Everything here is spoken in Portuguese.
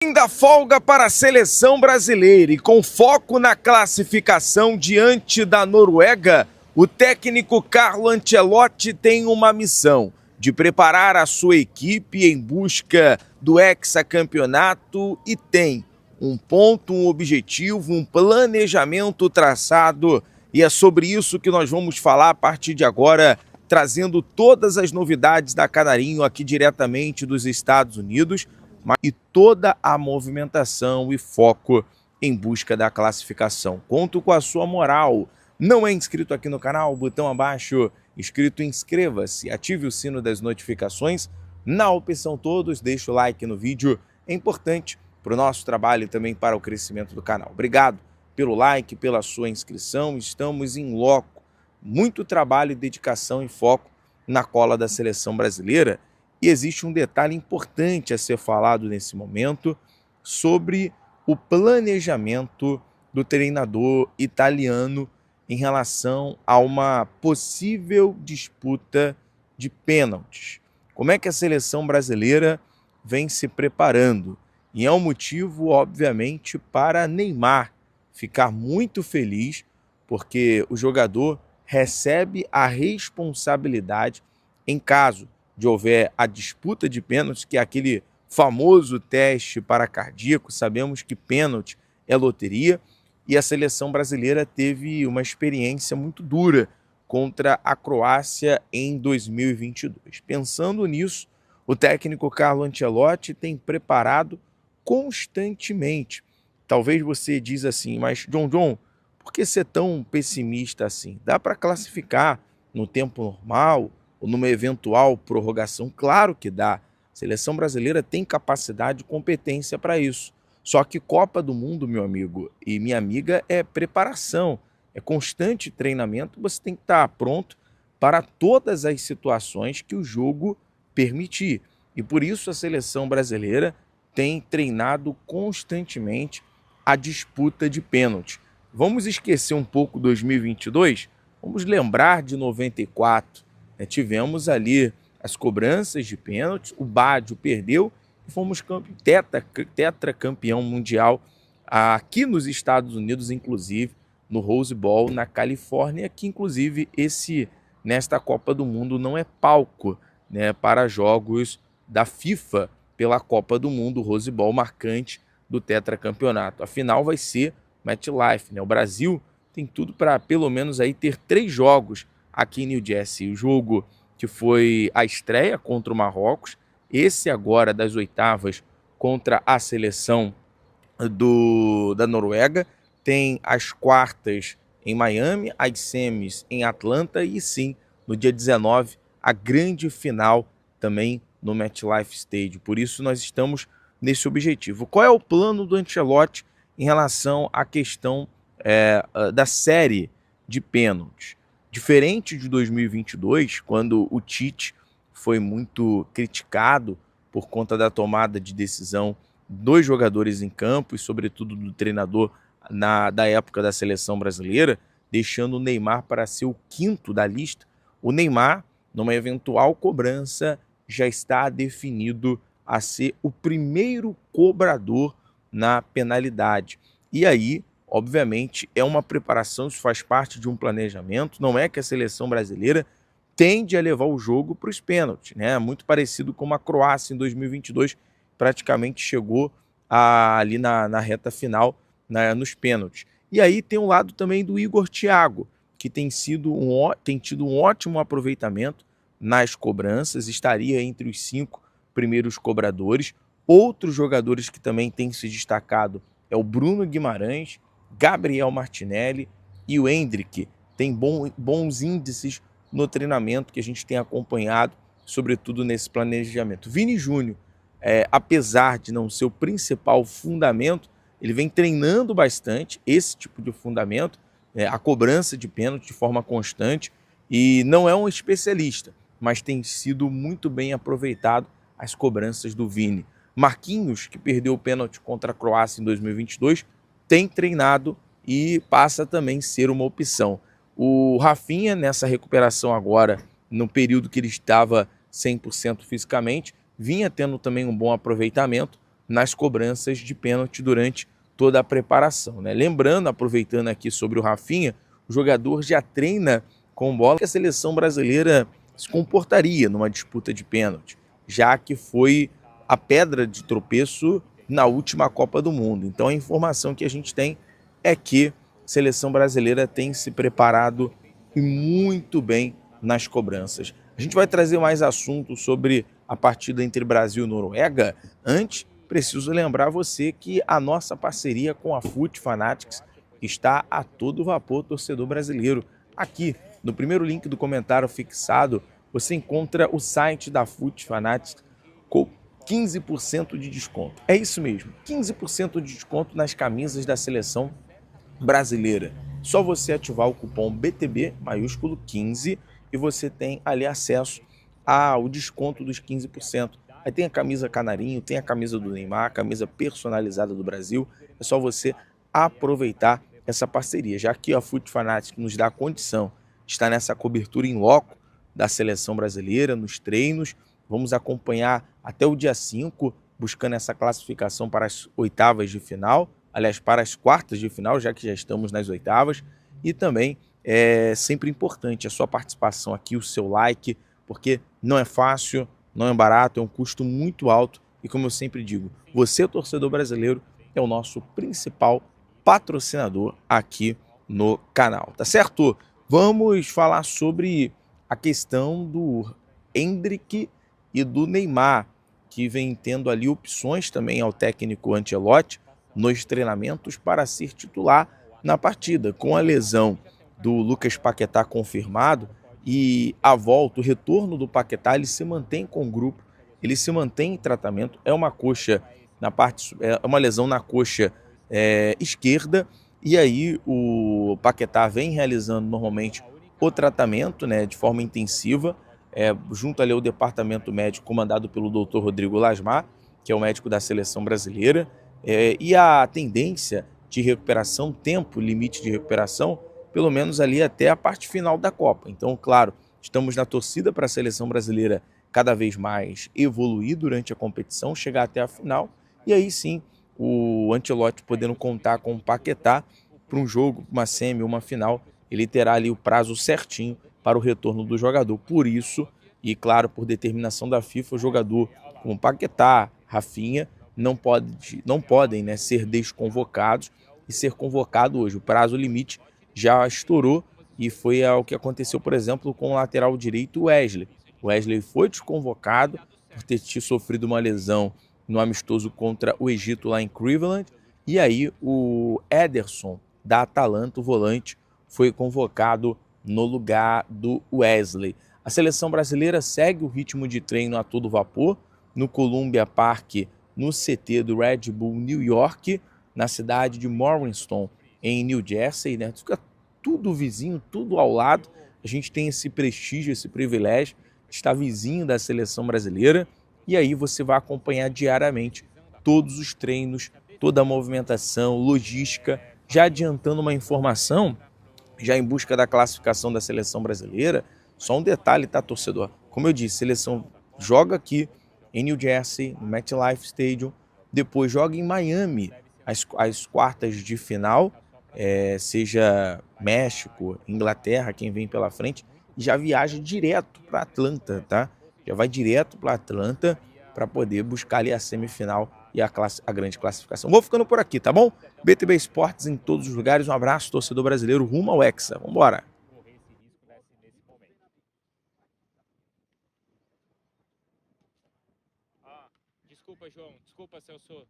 Ainda folga para a seleção brasileira e com foco na classificação diante da Noruega, o técnico Carlo Ancelotti tem uma missão de preparar a sua equipe em busca do hexacampeonato e tem um ponto, um objetivo, um planejamento traçado, e é sobre isso que nós vamos falar a partir de agora, trazendo todas as novidades da Canarinho aqui diretamente dos Estados Unidos, e toda a movimentação e foco em busca da classificação. Conto com a sua moral. Não é inscrito aqui no canal? Botão abaixo, inscrito, inscreva-se, ative o sino das notificações. Na opção todos, deixa o like no vídeo. É importante para o nosso trabalho e também para o crescimento do canal. Obrigado pelo like, pela sua inscrição. Estamos em loco. Muito trabalho, dedicação e foco na cola da seleção brasileira. E existe um detalhe importante a ser falado nesse momento sobre o planejamento do treinador italiano em relação a uma possível disputa de pênaltis. Como é que a seleção brasileira vem se preparando? E é um motivo, obviamente, para Neymar ficar muito feliz, porque o jogador recebe a responsabilidade em caso de houver a disputa de pênaltis, que é aquele famoso teste para cardíaco. Sabemos que pênalti é loteria e a seleção brasileira teve uma experiência muito dura contra a Croácia em 2022. Pensando nisso, o técnico Carlo Ancelotti tem preparado constantemente. Talvez você diz assim, mas John, por que ser tão pessimista assim? Dá para classificar no tempo normal ou numa eventual prorrogação? Claro que dá. A seleção brasileira tem capacidade e competência para isso. Só que Copa do Mundo, meu amigo e minha amiga, é preparação, é constante treinamento. Você tem que estar pronto para todas as situações que o jogo permitir. E por isso a seleção brasileira tem treinado constantemente a disputa de pênalti. Vamos esquecer um pouco 2022? Vamos lembrar de 94. Tivemos ali as cobranças de pênaltis, o Baggio perdeu e fomos tetracampeão mundial aqui nos Estados Unidos, inclusive no Rose Bowl, na Califórnia, que inclusive nesta Copa do Mundo não é palco, né, para jogos da FIFA pela Copa do Mundo, o Rose Bowl marcante do tetracampeonato. A final vai ser MetLife, né? O Brasil tem tudo para pelo menos aí ter 3 jogos aqui em New Jersey. O jogo que foi a estreia contra o Marrocos, esse agora das oitavas contra a seleção da Noruega, tem as quartas em Miami, as semis em Atlanta e sim, no dia 19, a grande final também no MetLife Stadium. Por isso nós estamos nesse objetivo. Qual é o plano do Ancelotti em relação à questão da série de pênaltis? Diferente de 2022, quando o Tite foi muito criticado por conta da tomada de decisão dos jogadores em campo e, sobretudo, do treinador da época da seleção brasileira, deixando o Neymar para ser o 5º da lista, o Neymar, numa eventual cobrança, já está definido a ser o primeiro cobrador na penalidade. E aí, obviamente, é uma preparação, isso faz parte de um planejamento. Não é que a seleção brasileira tende a levar o jogo para os pênaltis, né? Muito parecido com a Croácia em 2022, praticamente chegou ali na reta final, nos pênaltis. E aí tem um lado também do Igor Thiago, que tem tido um ótimo aproveitamento nas cobranças, estaria entre os 5 primeiros cobradores. Outros jogadores que também têm se destacado é o Bruno Guimarães, Gabriel Martinelli e o Endrick. Tem bons índices no treinamento que a gente tem acompanhado, sobretudo nesse planejamento. Vini Júnior, apesar de não ser o principal fundamento, ele vem treinando bastante esse tipo de fundamento, a cobrança de pênalti de forma constante, e não é um especialista, mas tem sido muito bem aproveitado as cobranças do Vini. Marquinhos, que perdeu o pênalti contra a Croácia em 2022, tem treinado e passa também a ser uma opção. O Rafinha, nessa recuperação agora, no período que ele estava 100% fisicamente, vinha tendo também um bom aproveitamento, nas cobranças de pênalti durante toda a preparação, né? Lembrando, aproveitando aqui sobre o Rafinha, o jogador já treina com bola que a seleção brasileira se comportaria numa disputa de pênalti, já que foi a pedra de tropeço na última Copa do Mundo. Então a informação que a gente tem é que a seleção brasileira tem se preparado muito bem nas cobranças. A gente vai trazer mais assuntos sobre a partida entre Brasil e Noruega. Antes, preciso lembrar você que a nossa parceria com a Foot Fanatics está a todo vapor, torcedor brasileiro. Aqui, no primeiro link do comentário fixado, você encontra o site da Foot Fanatics com 15% de desconto. É isso mesmo, 15% de desconto nas camisas da seleção brasileira. Só você ativar o cupom BTB, maiúsculo 15, e você tem ali acesso ao desconto dos 15%. Aí tem a camisa Canarinho, tem a camisa do Neymar, a camisa personalizada do Brasil. É só você aproveitar essa parceria, já que a Foot Fanatics nos dá a condição de estar nessa cobertura em loco da seleção brasileira, nos treinos. Vamos acompanhar até o dia 5, buscando essa classificação para as oitavas de final, aliás, para as quartas de final, já que já estamos nas oitavas. E também é sempre importante a sua participação aqui, o seu like, porque não é fácil, não é barato, é um custo muito alto. E como eu sempre digo, você, torcedor brasileiro, é o nosso principal patrocinador aqui no canal, tá certo? Vamos falar sobre a questão do Endrick e do Neymar, que vem tendo ali opções também ao técnico Ancelotti nos treinamentos para ser titular na partida. Com a lesão do Lucas Paquetá confirmado e a volta, o retorno do Paquetá, ele se mantém com o grupo, ele se mantém em tratamento. É uma coxa na parte, é uma lesão na coxa esquerda, e aí o Paquetá vem realizando normalmente o tratamento, né, de forma intensiva, junto ali ao departamento médico comandado pelo Dr. Rodrigo Lasmar, que é o médico da seleção brasileira, e a tendência de recuperação, tempo limite de recuperação, pelo menos ali até a parte final da Copa. Então, claro, estamos na torcida para a seleção brasileira cada vez mais evoluir durante a competição, chegar até a final, e aí sim o Ancelotti podendo contar com o Paquetá para um jogo, uma semi, uma final, ele terá ali o prazo certinho para o retorno do jogador. Por isso, e claro, por determinação da FIFA, o jogador como Paquetá, Rafinha, não podem, né, ser desconvocados e ser convocado hoje. O prazo limite já estourou e foi o que aconteceu, por exemplo, com o lateral direito Wesley. O Wesley foi desconvocado por ter sofrido uma lesão no amistoso contra o Egito lá em Cleveland, e aí o Ederson da Atalanta, o volante, foi convocado no lugar do Wesley. A seleção brasileira segue o ritmo de treino a todo vapor no Columbia Park, no CT do Red Bull New York, na cidade de Morristown, em New Jersey, né? Fica tudo vizinho, tudo ao lado. A gente tem esse prestígio, esse privilégio de estar vizinho da seleção brasileira, e aí você vai acompanhar diariamente todos os treinos, toda a movimentação, logística. Já adiantando uma informação, já em busca da classificação da seleção brasileira, só um detalhe, tá, torcedor? Como eu disse, a seleção joga aqui em New Jersey, no MetLife Stadium, depois joga em Miami, as quartas de final, seja México, Inglaterra, quem vem pela frente, e já viaja direto para Atlanta, tá? Já vai direto para Atlanta para poder buscar ali a semifinal e a grande classificação. Vou ficando por aqui, tá bom? BTB Esportes em todos os lugares. Um abraço, torcedor brasileiro, rumo ao Hexa. Vambora! Desculpa, João. Desculpa, Celso.